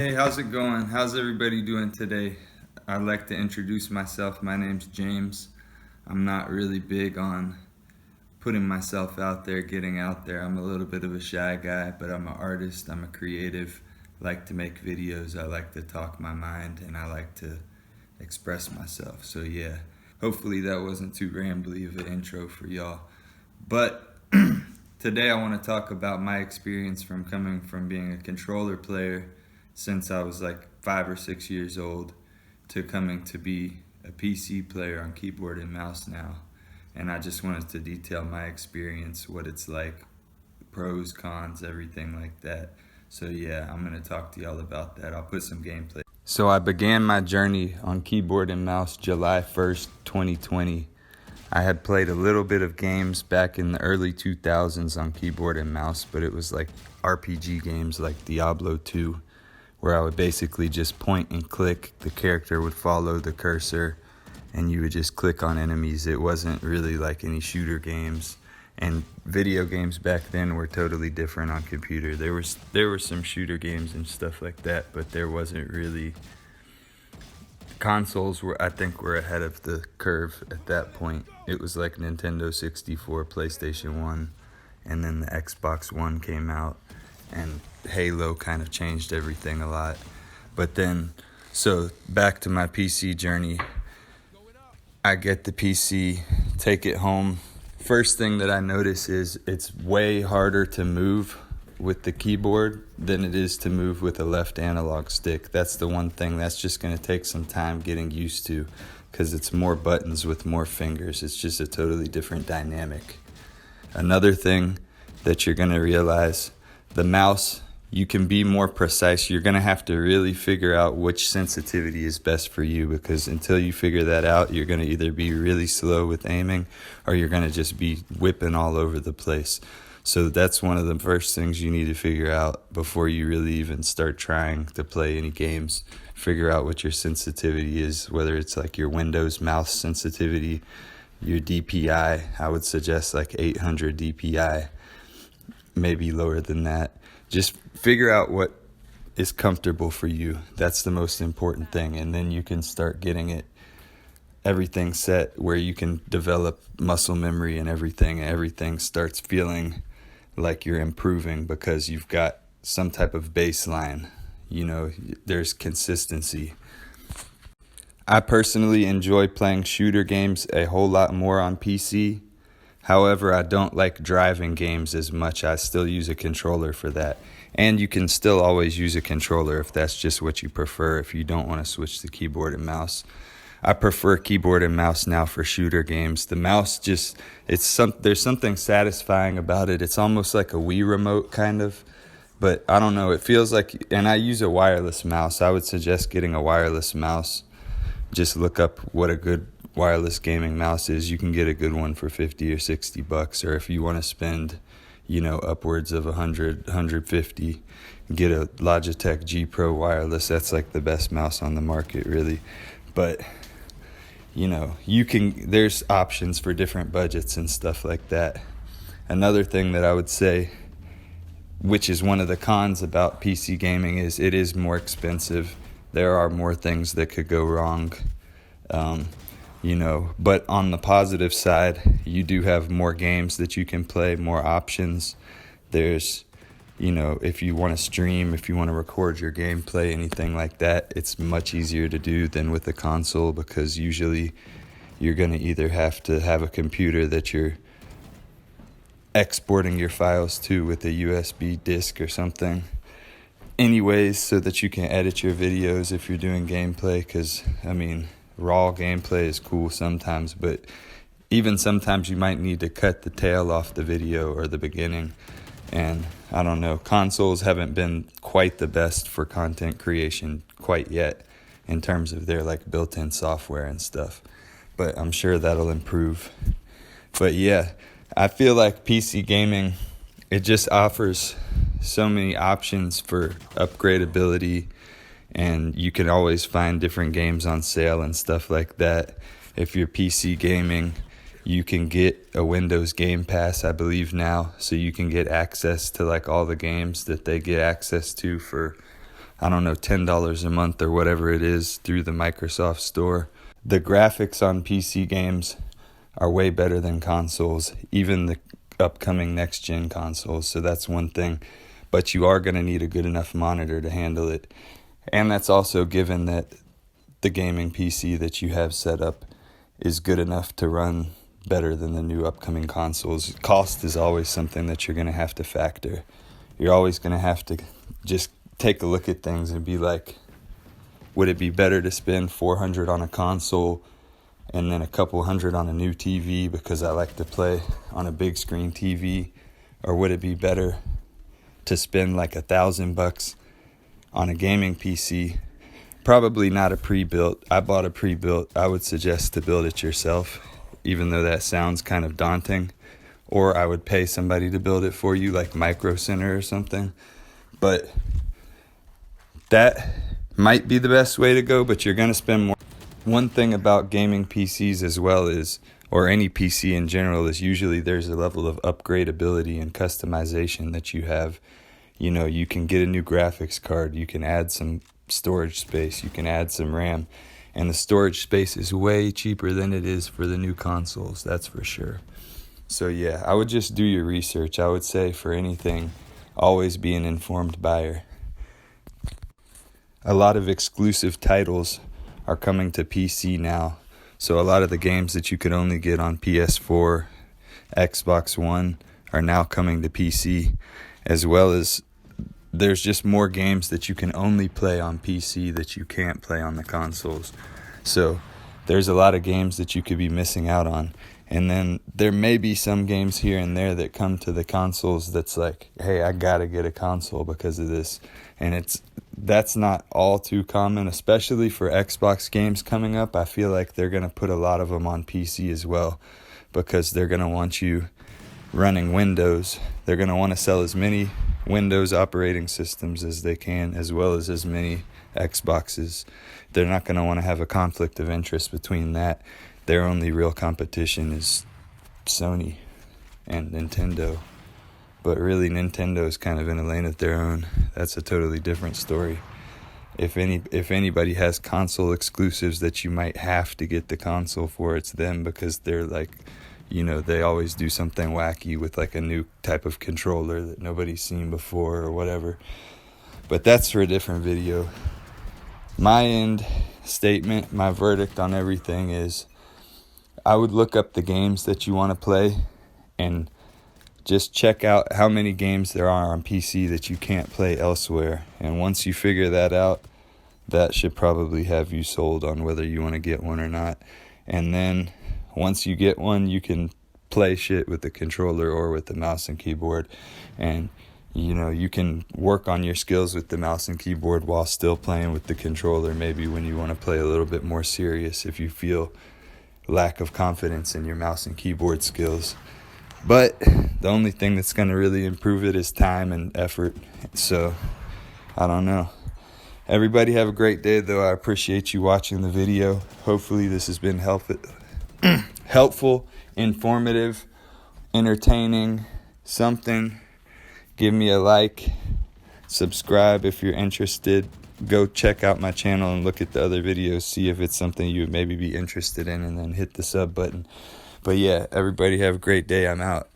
Hey, how's it going? How's everybody doing today? I'd like to introduce myself. My name's James. I'm not really big on putting myself out there, getting out there. I'm a little bit of a shy guy, but I'm an artist, I'm a creative. I like to make videos, I like to talk my mind, and I like to express myself. So yeah, hopefully that wasn't too rambly of an intro for y'all. But today I want to talk about my experience from coming from being a controller player since I was like 5 or 6 years old to coming to be a PC player on keyboard and mouse now. And I just wanted to detail my experience, what it's like, pros, cons, everything like that. So yeah, I'm going to talk to y'all about that. I'll put some gameplay. So I began my journey on keyboard and mouse July 1st, 2020. I had played a little bit of games back in the early 2000s on keyboard and mouse, but it was like RPG games like Diablo 2, where I would basically just point and click. The character would follow the cursor and you would just click on enemies. It wasn't really like any shooter games. And video games back then were totally different on computer. There were some shooter games and stuff like that, but there wasn't really. Consoles were, I think, were ahead of the curve at that point. It was like Nintendo 64, PlayStation 1, and then the Xbox One came out, and Halo kind of changed everything a lot. But then, so back to my PC journey. I get the PC, take it home. First thing that I notice is it's way harder to move with the keyboard than it is to move with a left analog stick. That's the one thing that's just going to take some time getting used to, because it's more buttons with more fingers. It's just a totally different dynamic. Another thing that you're going to realize, the mouse, you can be more precise. You're going to have to really figure out which sensitivity is best for you, because until you figure that out, you're going to either be really slow with aiming or you're going to just be whipping all over the place. So that's one of the first things you need to figure out before you really even start trying to play any games. Figure out what your sensitivity is, whether it's like your Windows mouse sensitivity, your DPI. I would suggest like 800 DPI, maybe lower than that. Just figure out what is comfortable for you. That's the most important thing. And then you can start getting everything set where you can develop muscle memory and everything. Everything starts feeling like you're improving because you've got some type of baseline. You know, there's consistency. I personally enjoy playing shooter games a whole lot more on PC. However, I don't like driving games as much. I still use a controller for that. And you can still always use a controller if that's just what you prefer, if you don't want to switch to keyboard and mouse. I prefer keyboard and mouse now for shooter games. The mouse just, there's something satisfying about it. It's almost like a Wii remote kind of, but I don't know. It feels like, and I use a wireless mouse. I would suggest getting a wireless mouse. Just look up what a good wireless gaming mouse is. You can get a good one for 50 or 60 bucks, or if you want to spend, upwards of 100, 150, get a Logitech G Pro wireless. That's like the best mouse on the market, really. But there's options for different budgets and stuff like that. Another thing that I would say, which is one of the cons about PC gaming, is it is more expensive. There are more things that could go wrong, but on the positive side, you do have more games that you can play, more options. There's, if you want to stream, if you want to record your gameplay, anything like that, it's much easier to do than with a console, because usually you're going to either have to have a computer that you're exporting your files to with a USB disk or something. Anyways, so that you can edit your videos if you're doing gameplay, because, raw gameplay is cool sometimes, but even sometimes you might need to cut the tail off the video or the beginning. And I don't know, consoles haven't been quite the best for content creation quite yet in terms of their like built-in software and stuff, but I'm sure that'll improve. But yeah, I feel like PC gaming, it just offers so many options for upgradability, and you can always find different games on sale and stuff like that. If you're PC gaming, you can get a Windows Game Pass, I believe now, so you can get access to like all the games that they get access to for, I don't know, $10 a month or whatever it is through the Microsoft Store. The graphics on PC games are way better than consoles, even the upcoming next-gen consoles, so that's one thing. But you are going to need a good enough monitor to handle it. And that's also given that the gaming PC that you have set up is good enough to run better than the new upcoming consoles. Cost is always something that you're going to have to factor. You're always going to have to just take a look at things and be like, would it be better to spend $400 on a console and then a couple hundred on a new TV because I like to play on a big screen TV? Or would it be better to spend like $1,000 on a gaming PC? Probably not a pre-built. I bought a pre-built. I would suggest to build it yourself, even though that sounds kind of daunting. Or I would pay somebody to build it for you, like Micro Center or something. But that might be the best way to go, but you're going to spend more. One thing about gaming PCs as well is, or any PC in general, is usually there's a level of upgradability and customization that you have. You know, you can get a new graphics card, you can add some storage space, you can add some RAM, and the storage space is way cheaper than it is for the new consoles, that's for sure. So yeah, I would just do your research. I would say for anything, always be an informed buyer. A lot of exclusive titles are coming to PC now. So a lot of the games that you could only get on PS4, Xbox One are now coming to PC, as well as there's just more games that you can only play on PC that you can't play on the consoles. So there's a lot of games that you could be missing out on. And then there may be some games here and there that come to the consoles that's like, hey, I gotta get a console because of this. And that's not all too common, especially for Xbox games coming up. I feel like they're gonna put a lot of them on PC as well because they're gonna want you running Windows. They're gonna want to sell as many Windows operating systems as they can, as well as many Xboxes. They're not gonna want to have a conflict of interest between that. Their only real competition is Sony and Nintendo. But really, Nintendo's kind of in a lane of their own. That's a totally different story. If anybody has console exclusives that you might have to get the console for, it's them, because they're like, you know, they always do something wacky with like a new type of controller that nobody's seen before or whatever. But that's for a different video. My end statement, my verdict on everything is, I would look up the games that you want to play and just check out how many games there are on PC that you can't play elsewhere. And once you figure that out, that should probably have you sold on whether you want to get one or not. And then once you get one, you can play shit with the controller or with the mouse and keyboard. And, you know, you can work on your skills with the mouse and keyboard while still playing with the controller, maybe when you want to play a little bit more serious, if you feel lack of confidence in your mouse and keyboard skills. But the only thing that's going to really improve it is time and effort. So I don't know. Everybody have a great day, though. I appreciate you watching the video. Hopefully this has been helpful, informative, entertaining, something. Give me a like, subscribe if you're interested. Go check out my channel and look at the other videos, see if it's something you would maybe be interested in, and then hit the sub button. But yeah, everybody have a great day. I'm out.